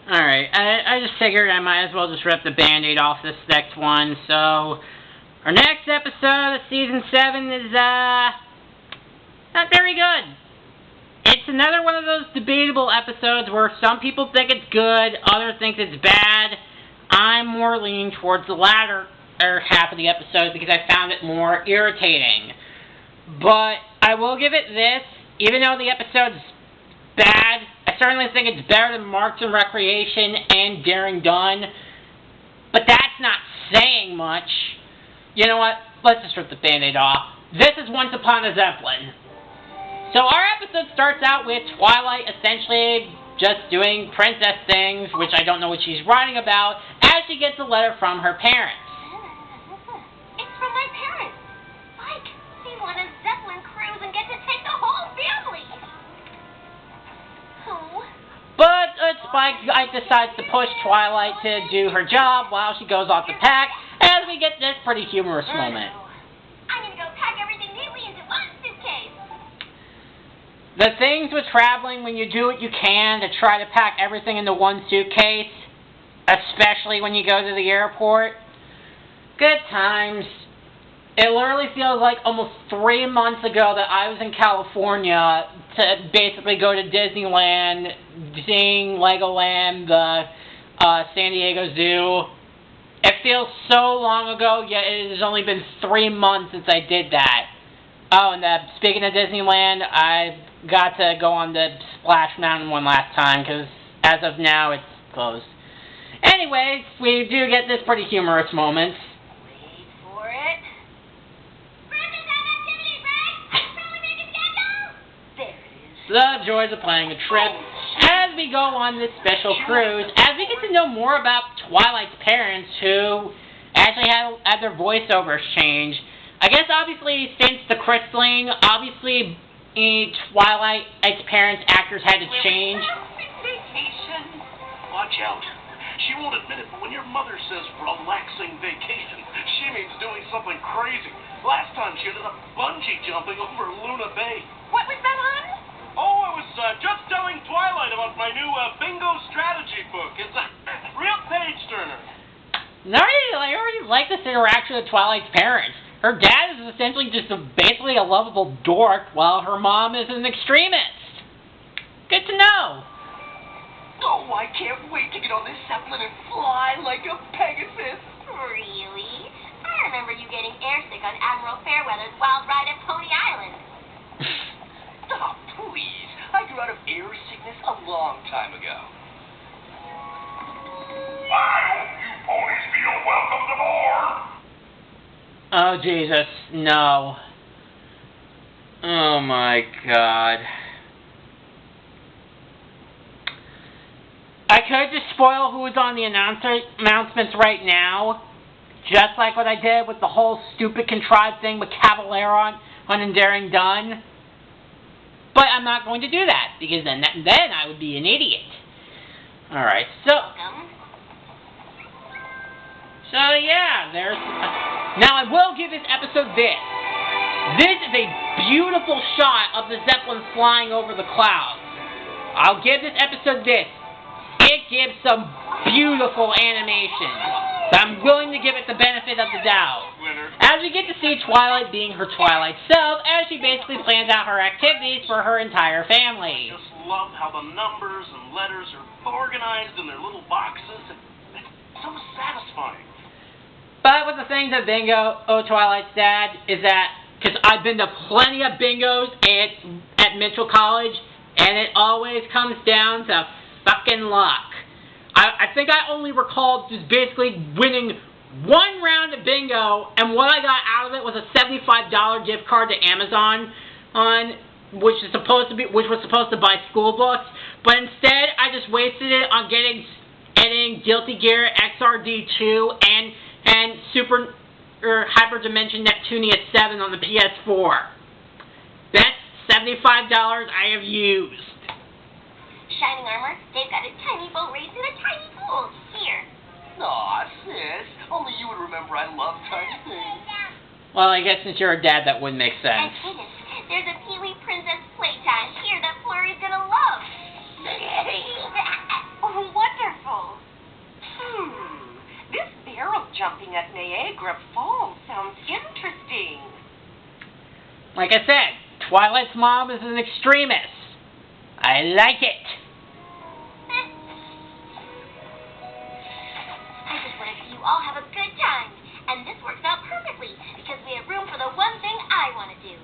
Alright, I just figured I might as well just rip the Band-Aid off this next one. So, our next episode of Season 7 is, not very good. It's another one of those debatable episodes where some people think it's good, others think it's bad. I'm more leaning towards the latter half of the episode because I found it more irritating. But I will give it this, even though the episode's bad, I certainly think it's better than Marks and Recreation and Daring Done. But that's not saying much. You know what? Let's just rip the Band-Aid off. This is Once Upon a Zeppelin. So our episode starts out with Twilight essentially just doing princess things, which I don't know what she's writing about, as she gets a letter from her parents. It's from my parents. Mike, they want a Zeppelin cruise and get to take the whole family. Oh. But Spike decides to push Twilight to do her job while she goes off to pack, as we get this pretty humorous moment. I'm gonna go pack everything neatly into one suitcase. The things with traveling, when you do what you can to try to pack everything into one suitcase, especially when you go to the airport, good times. It literally feels like almost 3 months ago that I was in California to basically go to Disneyland, seeing Legoland, the San Diego Zoo. It feels so long ago, yet it has only been 3 months since I did that. Oh, and speaking of Disneyland, I got to go on the Splash Mountain one last time, because as of now, it's closed. Anyways, we do get this pretty humorous moment. Wait for it. Breakfast activity, Frank! Probably make a schedule! There it is. The joys of planning a trip. As we go on this special cruise, as we get to know more about Twilight's parents, who actually had their voiceovers changed. I guess obviously since the crystalling, obviously Twilight's parents' actors had to change. Vacation. Watch out. She won't admit it, but when your mother says relaxing vacation, she means doing something crazy. Last time she ended up bungee jumping over Luna Bay. What was that on? Oh, I was just telling Twilight about my new bingo strategy book. It's a real page-turner. I already like this interaction with Twilight's parents. Her dad is essentially just basically a lovable dork, while her mom is an extremist. Good to know. Oh, I can't wait to get on this Zeppelin and fly like a Pegasus. Really? I remember you getting airsick on Admiral Fairweather's wild ride at Pony Island. Oh, please. I grew out of air sickness a long time ago. I hope you ponies feel welcomed aboard. Oh, Jesus, no. Oh, my God. I could just spoil who is on the announcements right now, just like what I did with the whole stupid contrived thing with Cavallera on Daring Done. But I'm not going to do that, because then I would be an idiot. Alright, so yeah, now I will give this episode this. This is a beautiful shot of the Zeppelin flying over the clouds. I'll give this episode this. It gives some beautiful animation. I'm willing to give it the benefit of the doubt. As we get to see Twilight being her Twilight self, as she basically plans out her activities for her entire family. I just love how the numbers and letters are organized in their little boxes. It's so satisfying. But with the things of bingo, Twilight's dad, is that, because I've been to plenty of bingos at Mitchell College, and it always comes down to fucking luck. I think I only recall just basically winning one round of bingo, and what I got out of it was a $75 gift card to Amazon, which was supposed to buy school books, but instead I just wasted it on getting Guilty Gear XRD2 and Super Hyper Dimension Neptunia 7 on the PS4. That's $75 I have used. Shining armor, they've got a tiny boat race in a tiny pool. Here. Aw, sis. Only you would remember I love tiny things. Well, I guess since you're a dad, that would make sense. And tennis. There's a Pee-wee Princess playtime here that Flurry's gonna love. Wonderful. looking at Niagara Falls sounds interesting. Like I said, Twilight's mom is an extremist. I like it. I just want to see you all have a good time. And this works out perfectly, because we have room for the one thing I want to do.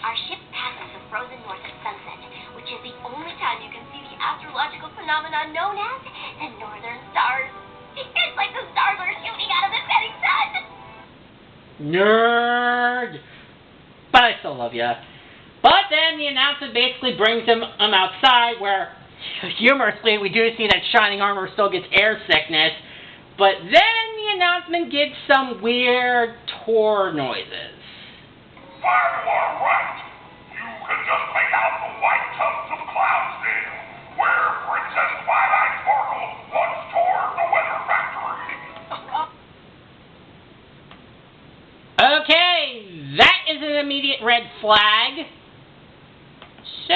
Our ship passes the frozen north at sunset, which is the only time you can see the astrological phenomenon known as the northern stars. It's like the stars are shooting out of the setting sun. Nerd! But I still love ya. But then the announcement basically brings him outside where, humorously, we do see that Shining Armor still gets air sickness. But then the announcement gets some weird tour noises. You are right. You can just make out the white tufts of Cloudsdale, where Princess Twilight Sparkle once toured the weather factory. Okay, that is an immediate red flag. So,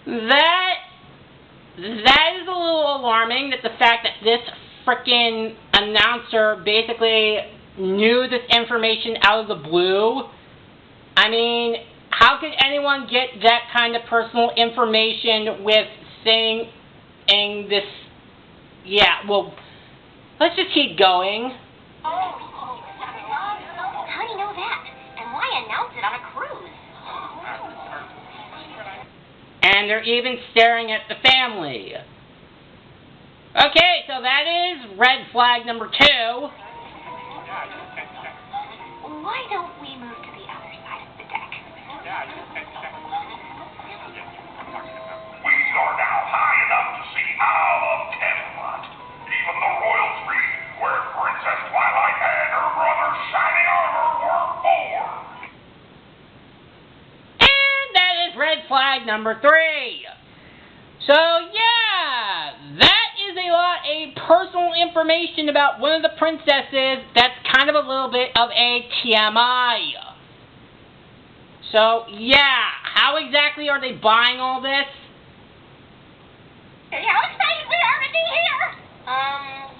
that is a little alarming, that the fact that this frickin' announcer basically knew this information out of the blue. I mean, how could anyone get that kind of personal information with saying this? Yeah, well, let's just keep going. How do you know that? And why announce it on a cruise? And they're even staring at the family. Okay, so that is red flag number 2. Why don't we move to the other side of the deck? We are now high enough to see all of Camelot, even the royal tree where Princess Twilight and her brother Shining Armor were born. And that is red flag number 3. So yeah, that is a lot of personal information about one of the princesses that's kind of a little bit of a TMI. So yeah, how exactly are they buying all this? How excited we are to be here!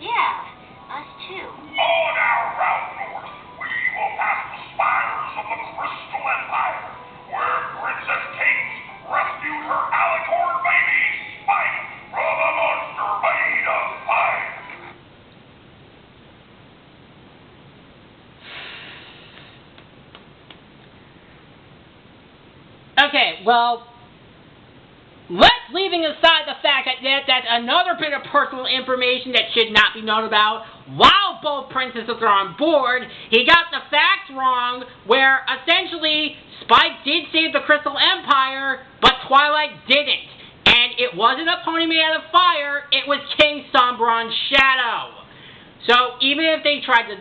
Yeah, us too. On our route north, we will pass the spires of the Crystal Empire, where Princess Kate rescued her alicorn baby, Spike, from a monster made of fire. Okay, well, leaving aside the fact that that's another bit of personal information that should not be known about, while both princesses are on board, he got the facts wrong, where essentially Spike did save the Crystal Empire, but Twilight didn't. And it wasn't a pony made out of fire, it was King Sombron's shadow. So even if they tried to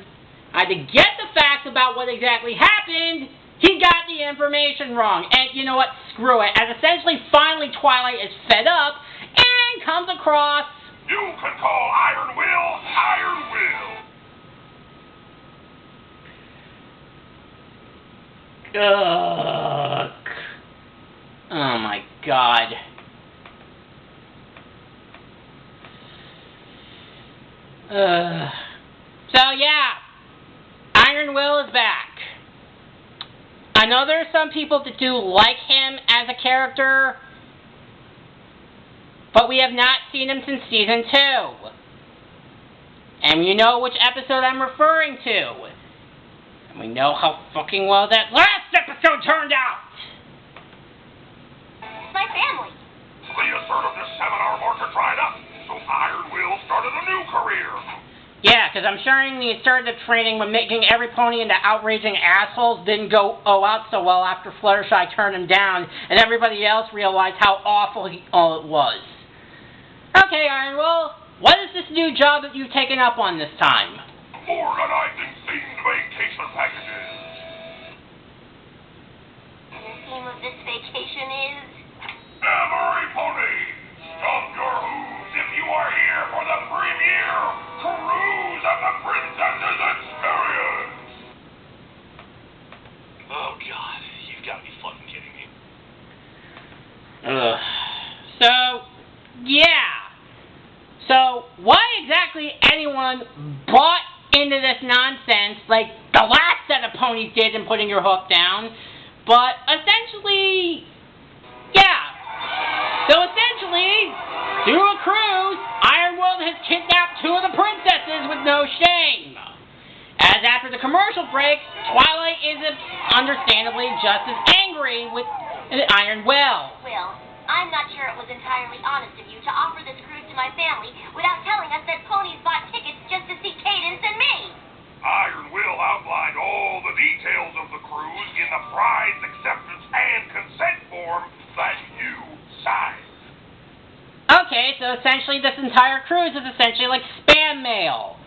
get the facts about what exactly happened, he got the information wrong. And you know what? Screw it. As essentially finally Twilight is fed up and comes across... You can call Iron Will, Iron Will. Ugh. Oh my god. So yeah, Iron Will is back. I know there are some people that do like him as a character, but we have not seen him since Season 2. And you know which episode I'm referring to. And we know how fucking well that last episode turned out! My family. The assertiveness seminar market dried up, so Iron Will started a new career. Yeah, because I'm sure the assertive training with making every pony into outraging assholes didn't go out so well after Fluttershy turned him down, and everybody else realized how awful it was. Okay, Iron Will, what is this new job that you've taken up on this time? Organizing themed vacation packages. And the theme of this vacation is... Every pony, stomp your hooves if you are here for the premiere Cruise of the Princess's Experience. Oh, God. You've got to be fucking kidding me. So, yeah. So, why exactly anyone bought into this nonsense like the last set of ponies did in putting your hook down. But essentially, yeah. So essentially, through a cruise, Ironworld has kidnapped 2 of the princesses with no shame. As after the commercial break, Twilight is understandably just as angry with Iron Will. Will, I'm not sure it was entirely honest of you to offer this cruise to my family without telling us that ponies bought tickets just to see Cadence and me. Iron Will outlined all the details of the cruise in the prize acceptance and consent form that you signed. Okay, so essentially this entire cruise is essentially like spam mail.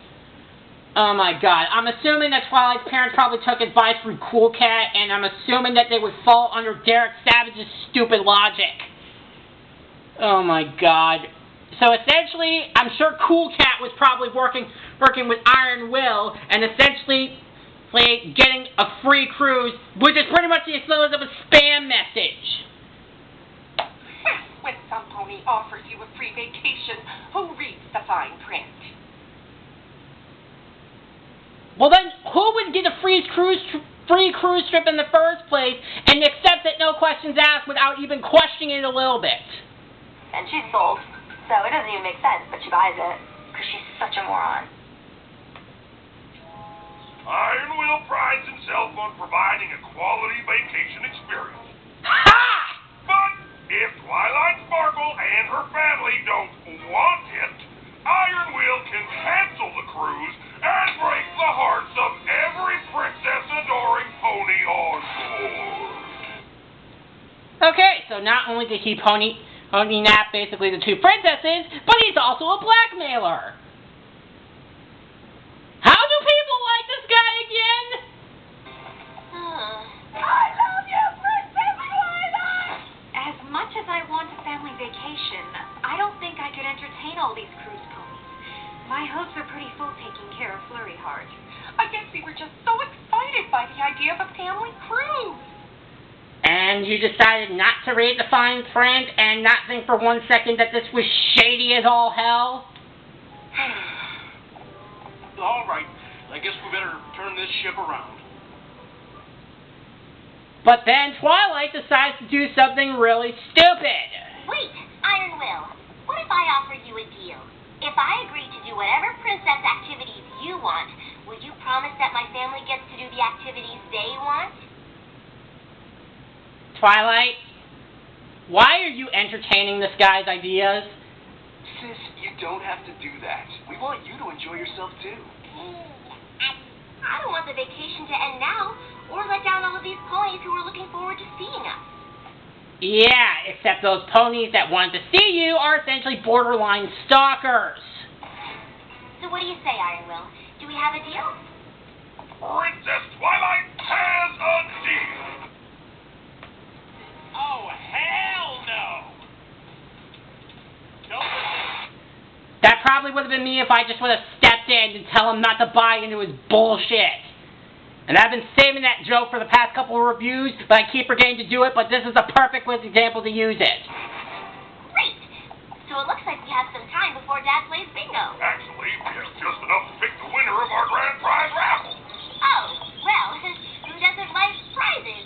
Oh my god, I'm assuming that Twilight's parents probably took advice from Cool Cat, and I'm assuming that they would fall under Derek Savage's stupid logic. Oh my god. So essentially, I'm sure Cool Cat was probably working with Iron Will, and essentially getting a free cruise, which is pretty much the equivalent of a spam message. When some pony offers you a free vacation, who reads the fine print? Well then, who would get a free cruise trip in the first place and accept it no questions asked without even questioning it a little bit? And she's sold, so it doesn't even make sense, but she buys it, because she's such a moron. Iron Will prides himself on providing a quality vacation experience. Ha! But if Twilight Sparkle and her family don't want it, Iron Will can cancel the cruise and break the hearts of every princess-adoring pony on board. Okay, so not only did he pony nap basically the 2 princesses, but he's also a blackmailer. How do people like this guy again? I love you, Princess Twilight! As much as I want a family vacation, I don't think I could entertain all these cruise ponies. My hopes are pretty full taking care of Flurry Heart. I guess we were just so excited by the idea of a family cruise. And you decided not to read the fine print and not think for 1 second that this was shady as all hell? All right, I guess we better turn this ship around. But then Twilight decides to do something really stupid. Wait, Iron Will, what if I offer you a deal? If I agree to do whatever princess activities you want, would you promise that my family gets to do the activities they want? Twilight, why are you entertaining this guy's ideas? Sis, you don't have to do that. We want you to enjoy yourself too. I don't want the vacation to end now, or let down all of these ponies who are looking forward to seeing us. Yeah, except those ponies that wanted to see you are essentially borderline stalkers. So what do you say, Iron Will? Do we have a deal? Princess Twilight has a deal. Oh, hell no! That probably would have been me if I just would have stepped in to tell him not to buy into his bullshit. And I've been saving that joke for the past couple of reviews, but I keep forgetting to do it, but this is the perfect example to use it. Great! So it looks like we have some time before Dad plays bingo. Actually, we have just enough to pick the winner of our grand prize raffle. Oh, well, who doesn't like prizes?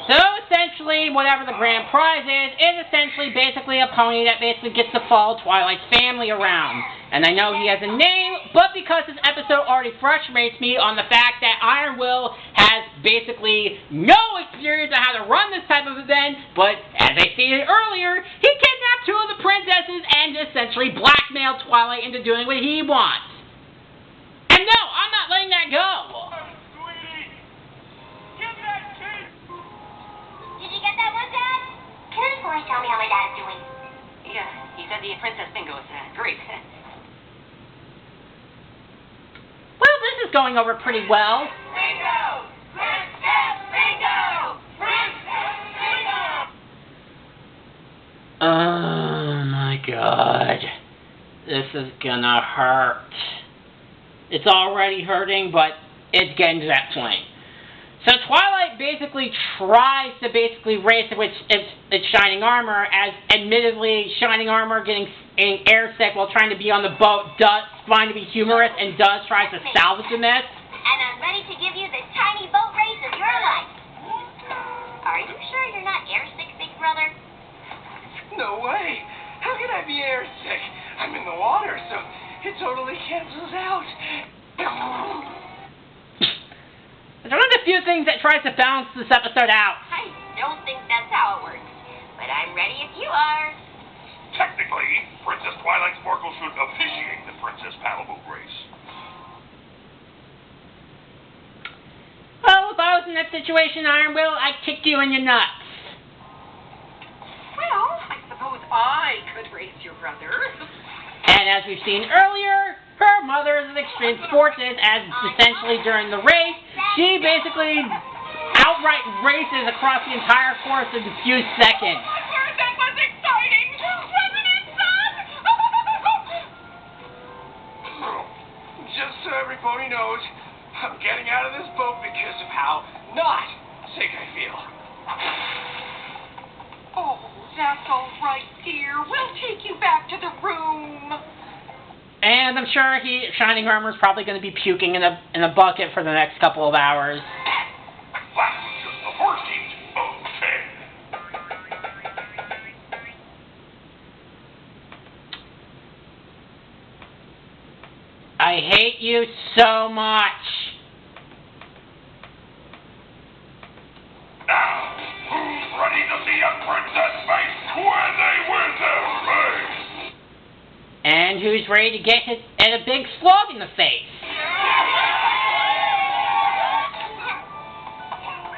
So essentially, whatever the grand prize is essentially basically a pony that basically gets to follow Twilight's family around. And I know he has a name, but because this episode already frustrates me on the fact that Iron Will has basically no experience on how to run this type of event, but as I stated earlier, he kidnapped 2 of the princesses and essentially blackmailed Twilight into doing what he wants. And no, I'm not letting that go. Did you get that one, Dad? Can any boys tell me how my dad's doing? Yeah, he said the Princess Bingo is great. Well, this is going over pretty well. Bingo! Princess Bingo! Princess Bingo! Oh my god. This is gonna hurt. It's already hurting, but it's getting to that point. So Twilight basically tries to race with its shining armor, as admittedly shining armor getting airsick while trying to be on the boat does find to be humorous and does try to salvage the mess. And I'm ready to give you the tiny boat race of your life. Are you sure you're not airsick, big brother? No way. How can I be airsick? I'm in the water, so it totally cancels out. It's one of the few things that tries to balance this episode out. I don't think that's how it works, but I'm ready if you are. Technically, Princess Twilight Sparkle should officiate the Princess Paddle Boat Race. Well, if I was in that situation, Iron Will, I'd kick you in your nuts. Well, I suppose I could race your brother. And as we've seen earlier, her mother is an extreme sportsman, as essentially during the race, she basically outright races across the entire course in a few seconds. That was exciting! Wasn't it, son? Just so every pony knows, I'm getting out of this boat because of how not sick I feel. Oh, that's all right, dear. We'll take you back to the room. And I'm sure Shining Armor's probably going to be puking in a bucket for the next couple of hours. That's just the first heat of 10. I hate you so much. Now, who's ready to see a princess face when they win their race? And who's ready to get hit at a big slug in the face?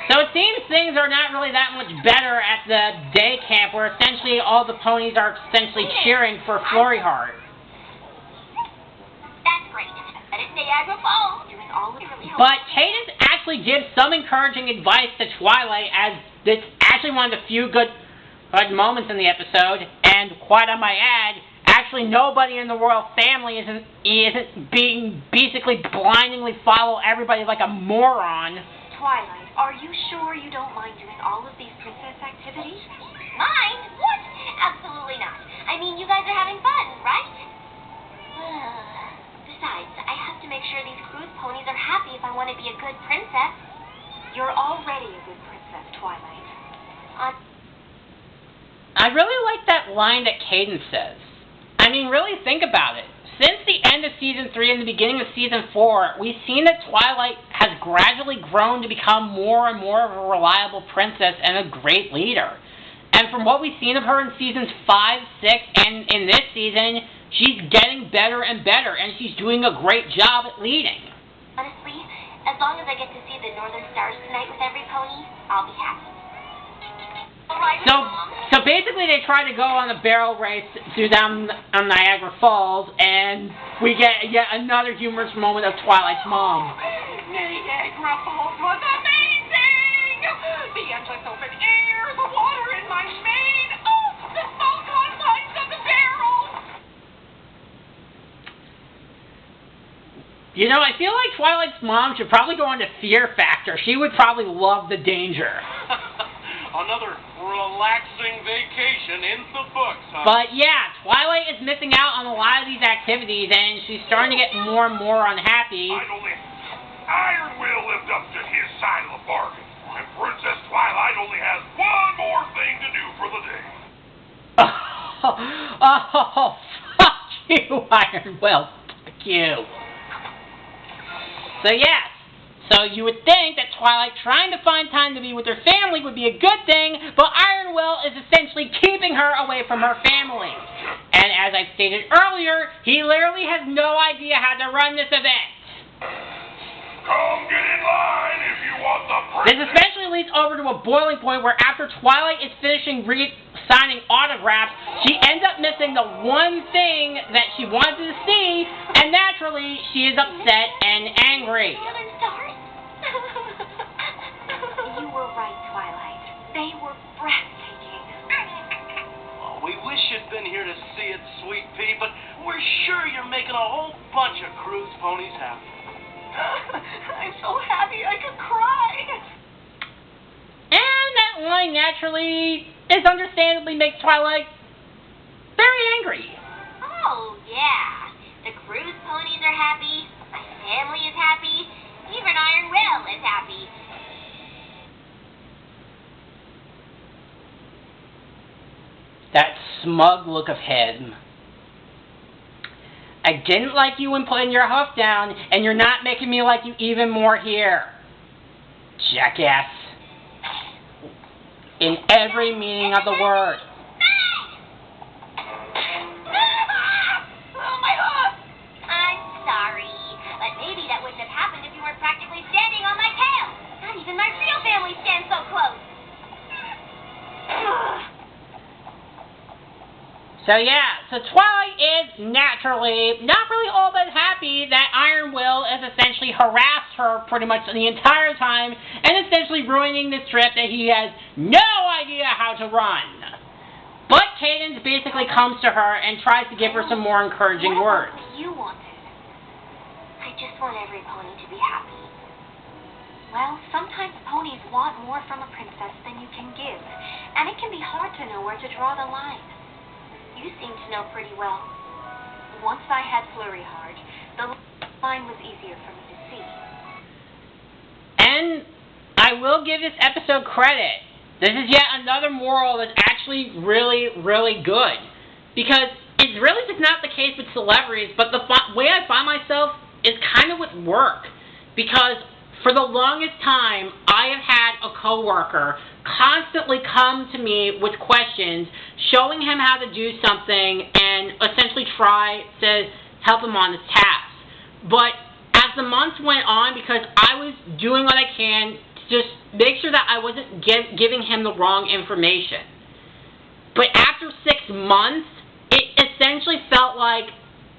So it seems things are not really that much better at the day camp, where essentially all the ponies are essentially cheering for Flurry Heart. That's great. But it's Niagara Falls, doing all we really hope. But Cadence actually gives some encouraging advice to Twilight, as it's actually one of the few good moments in the episode, and quite on my ad, actually nobody in the royal family isn't being basically blindingly follow everybody like a moron. Twilight, are you sure you don't mind doing all of these princess activities? Mind? What? Absolutely not. I mean, you guys are having fun, right? Besides, I have to make sure these cruise ponies are happy if I want to be a good princess. You're already a good princess, Twilight. I really like that line that Cadence says. I mean, really think about it. Since the end of Season 3 and the beginning of Season 4, we've seen that Twilight has gradually grown to become more and more of a reliable princess and a great leader. And from what we've seen of her in Seasons 5, 6, and in this season, she's getting better and better, and she's doing a great job at leading. Honestly, as long as I get to see the Northern Stars tonight with every pony, I'll be happy. All right, So basically they try to go on a barrel race through down on Niagara Falls, and we get yet another humorous moment of Twilight's mom. Niagara Falls was amazing! The endless open air, the water in my mane, oh, the small confines of the barrel! You know, I feel like Twilight's mom should probably go on to Fear Factor. She would probably love the danger. Another relaxing vacation in the books, huh? But yeah, Twilight is missing out on a lot of these activities, and she's starting to get more and more unhappy. Iron Will lived up to his side of the bargain, and Princess Twilight only has one more thing to do for the day. Oh, fuck you, Iron Will. Fuck you. So yes. So you would think that Twilight trying to find time to be with her family would be a good thing, but Iron Will is essentially keeping her away from her family. And as I stated earlier, he literally has no idea how to run this event. Come get in line if you want the This princess. especially leads over to a boiling point where after Twilight is finishing signing autographs, she ends up missing the one thing that she wanted to see, and naturally, she is upset and angry. Northern Stars? You were right, Twilight. They were breathtaking. Well, we wish you'd been here to see it, Sweet Pea, but we're sure you're making a whole bunch of cruise ponies happy. I'm so happy I could cry. And that line naturally is understandably makes Twilight very angry. Oh, yeah. The cruise ponies are happy. My family is happy. Even Iron Will is happy. That smug look of him. I didn't like you when putting your hoof down, and you're not making me like you even more here. Jackass. In every meaning of the word. Oh, my hoof! I'm sorry, but maybe that wouldn't have happened if you weren't practically standing on my tail. Not even my real family stands so close. So yeah, so Twilight is naturally not really all that happy that Iron Will has essentially harassed her pretty much the entire time and essentially ruining this trip that he has no idea how to run. But Cadence basically comes to her and tries to give her some more encouraging words. What do you want? I just want every pony to be happy. Well, sometimes ponies want more from a princess than you can give, and it can be hard to know where to draw the line. You seem to know pretty well. Once I had Flurry Hard, the line was easier for me to see. And I will give this episode credit. This is yet another moral that's actually really, really good. Because it's really just not the case with celebrities, but the way I find myself is kind of with work. Because for the longest time, I have had a coworker constantly come to me with questions, showing him how to do something, and essentially try to help him on this task. But as the months went on, because I was doing what I can to just make sure that I wasn't giving him the wrong information. But after 6 months, it essentially felt like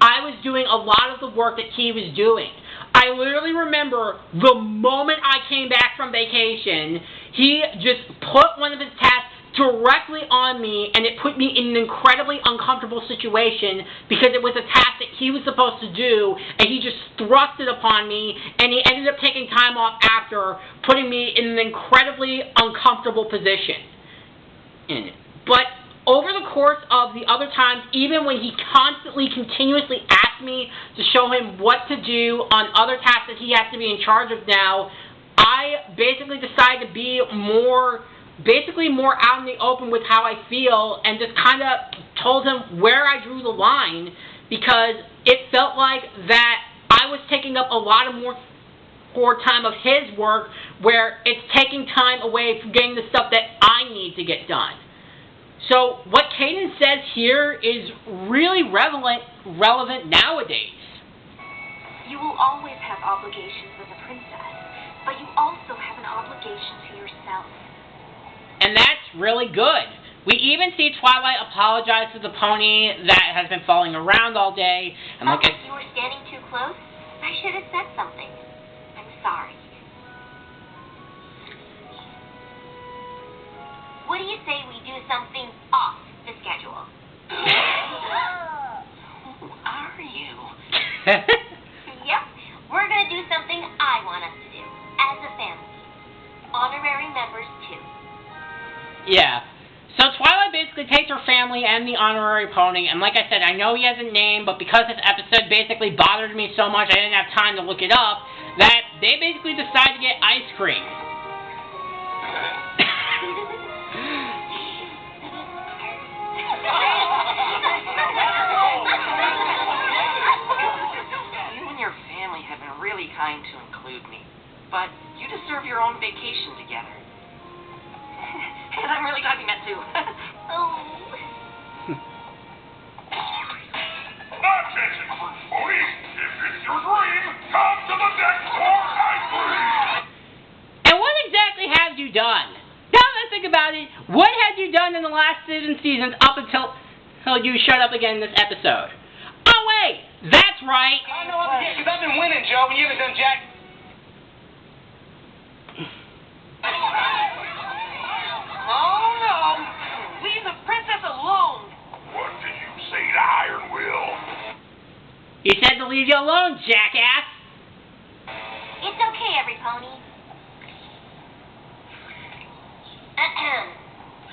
I was doing a lot of the work that he was doing. I literally remember the moment I came back from vacation, he just put one of his tasks directly on me, and it put me in an incredibly uncomfortable situation because it was a task that he was supposed to do, and he just thrust it upon me, and he ended up taking time off after, putting me in an incredibly uncomfortable position. But over the course of the other times, even when he constantly, continuously asked me to show him what to do on other tasks that he has to be in charge of now, I basically decided to be more out in the open with how I feel, and just kind of told him where I drew the line, because it felt like that I was taking up a lot of more time of his work, where it's taking time away from getting the stuff that I need to get done. So what Cadence says here is really relevant nowadays. You will always have obligations as a princess, but you also have an obligation to yourself. And that's really good. We even see Twilight apologize to the pony that has been falling around all day. And look at you were standing too close? I should have said something. I'm sorry. What do you say we do something off the schedule? Who are you? Yep, we're going to do something I want us to do, as a family. Honorary members, too. Yeah. So Twilight basically takes her family and the honorary pony, and like I said, I know he has a name, but because this episode basically bothered me so much I didn't have time to look it up, that they basically decide to get ice cream. You and your family have been really kind to include me, but you deserve your own vacation together. And I'm really glad we met too. Attention, cruise ponies! If it's your dream, come to the deck for ice cream! And what exactly have you done? Now that I think about it, what had you done in the last seasons up until you showed up again in this episode? Oh wait, that's right. I know I'm here because I've been winning, Joe, and you haven't done jack. Oh no! Leave the princess alone! What did you say to Iron Will? He said to leave you alone, jackass. It's okay, every pony.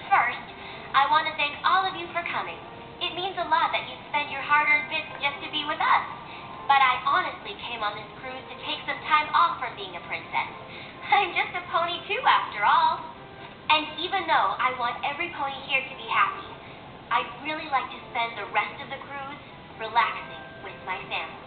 First, I want to thank all of you for coming. It means a lot that you spend your hard-earned bits just to be with us. But I honestly came on this cruise to take some time off from being a princess. I'm just a pony too, after all. And even though I want every pony here to be happy, I'd really like to spend the rest of the cruise relaxing with my family.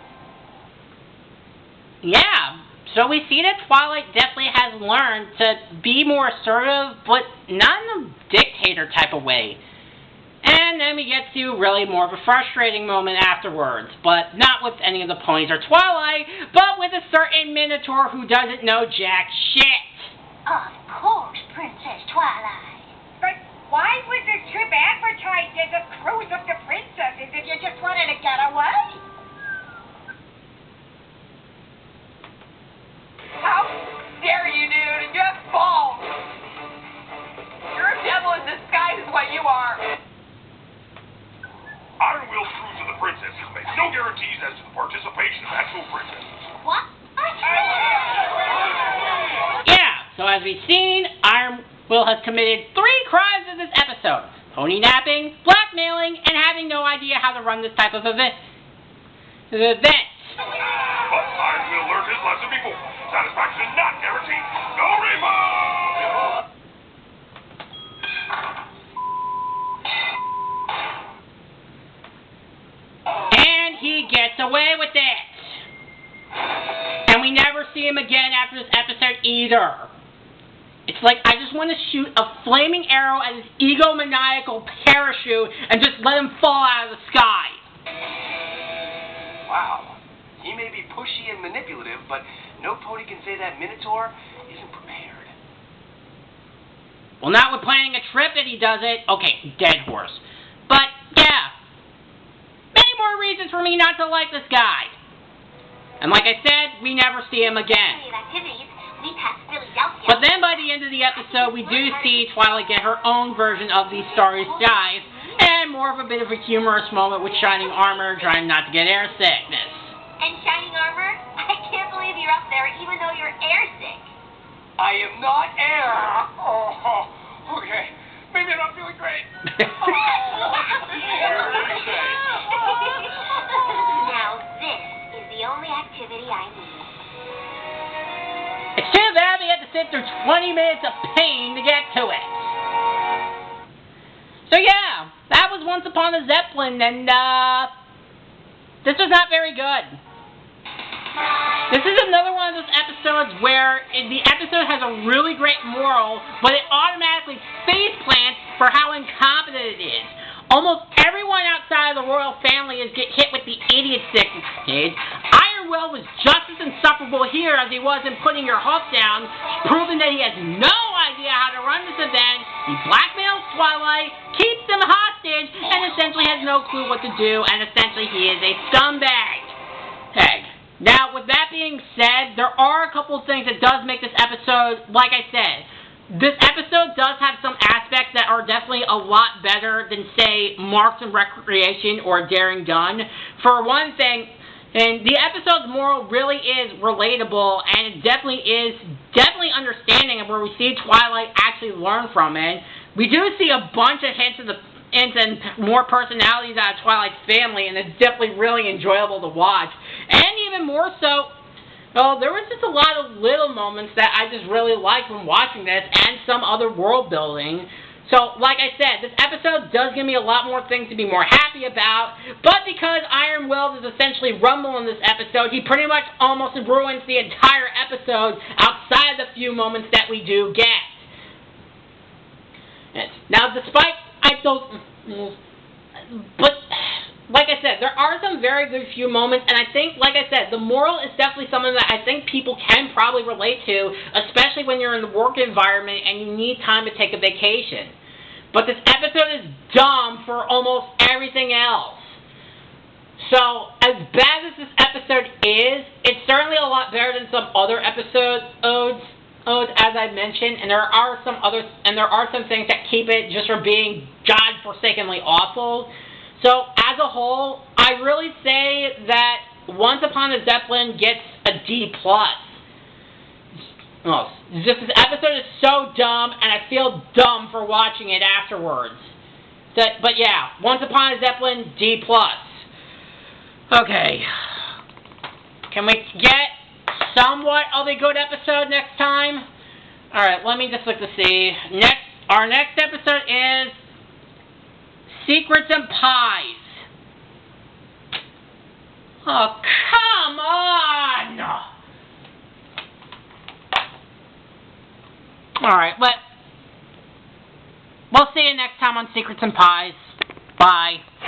Yeah, so we see that Twilight definitely has learned to be more assertive, but not in a dictator type of way. And then we get to really more of a frustrating moment afterwards, but not with any of the ponies or Twilight, but with a certain Minotaur who doesn't know jack shit. Of course, Princess Twilight. But why was this trip advertised as a cruise of the princesses if you just wanted to get away? How dare you, dude? You have balls. You're a devil in disguise is what you are. Iron Will's Cruise of the Princesses makes no guarantees as to the participation of actual princesses. What? Yeah, so as we've seen, Iron Will has committed 3 crimes in this episode. Pony napping, blackmailing, and having no idea how to run this type of event. But Iron Will learned his lesson before. Satisfaction is not guaranteed. No refund! And he gets away with it. And we never see him again after this episode either. It's like I just want to shoot a flaming arrow at his egomaniacal parachute and just let him fall out of the sky. Wow. He may be pushy and manipulative, but no pony can say that Minotaur isn't prepared. Well, not with planning a trip that he does it. Okay, dead horse. But, yeah. Many more reasons for me not to like this guy. And like I said, we never see him again. Activities, we passed Philadelphia. But then by the end of the episode, we do see Twilight get her own version of these starry skies, and more of a bit of a humorous moment with shining armor, trying not to get air sickness. And shining armor? I can't believe you're up there even though you're air sick. I am not air. Oh, okay. Maybe I'm not feeling great. Now this is the only activity I need. It's too bad we had to sit through 20 minutes of pain to get to it. So yeah, that was Once Upon a Zeppelin, and this was not very good. This is another one of those episodes where the episode has a really great moral, but it automatically face plants for how incompetent it is. Almost everyone outside of the royal family is get hit with the idiot sickness stage. Iron Will was just as insufferable here as he was in Putting Your Hoof Down, proving that he has no idea how to run this event. He blackmails Twilight, keeps them hostage, and essentially has no clue what to do, and essentially he is a scumbag. Now, with that being said, there are a couple of things that does make this episode, like I said, this episode does have some aspects that are definitely a lot better than, say, Marks and Recreation or Daring Done. For one thing, and the episode's moral really is relatable, and it definitely is understanding of where we see Twilight actually learn from it. We do see a bunch of hints and more personalities out of Twilight's family, and it's definitely really enjoyable to watch. And even more so, there was just a lot of little moments that I just really liked when watching this, and some other world building. So, like I said, this episode does give me a lot more things to be more happy about, but because Iron Will is essentially Rumble in this episode, he pretty much almost ruins the entire episode outside the few moments that we do get. Now, despite but like I said, there are some very good few moments, and I think, like I said, the moral is definitely something that I think people can probably relate to, especially when you're in the work environment and you need time to take a vacation. But this episode is dumb for almost everything else. So, as bad as this episode is, it's certainly a lot better than some other episodes, as I mentioned, and there are some things that keep it just from being godforsakenly awful. So, as a whole, I really say that Once Upon a Zeppelin gets a D+. Just this episode is so dumb, and I feel dumb for watching it afterwards. But yeah, Once Upon a Zeppelin, D+. Okay. Can we get somewhat of a good episode next time? Alright, let me just look to see. Our next episode is Secrets and Pies. Oh, come on! Alright, we'll see you next time on Secrets and Pies. Bye.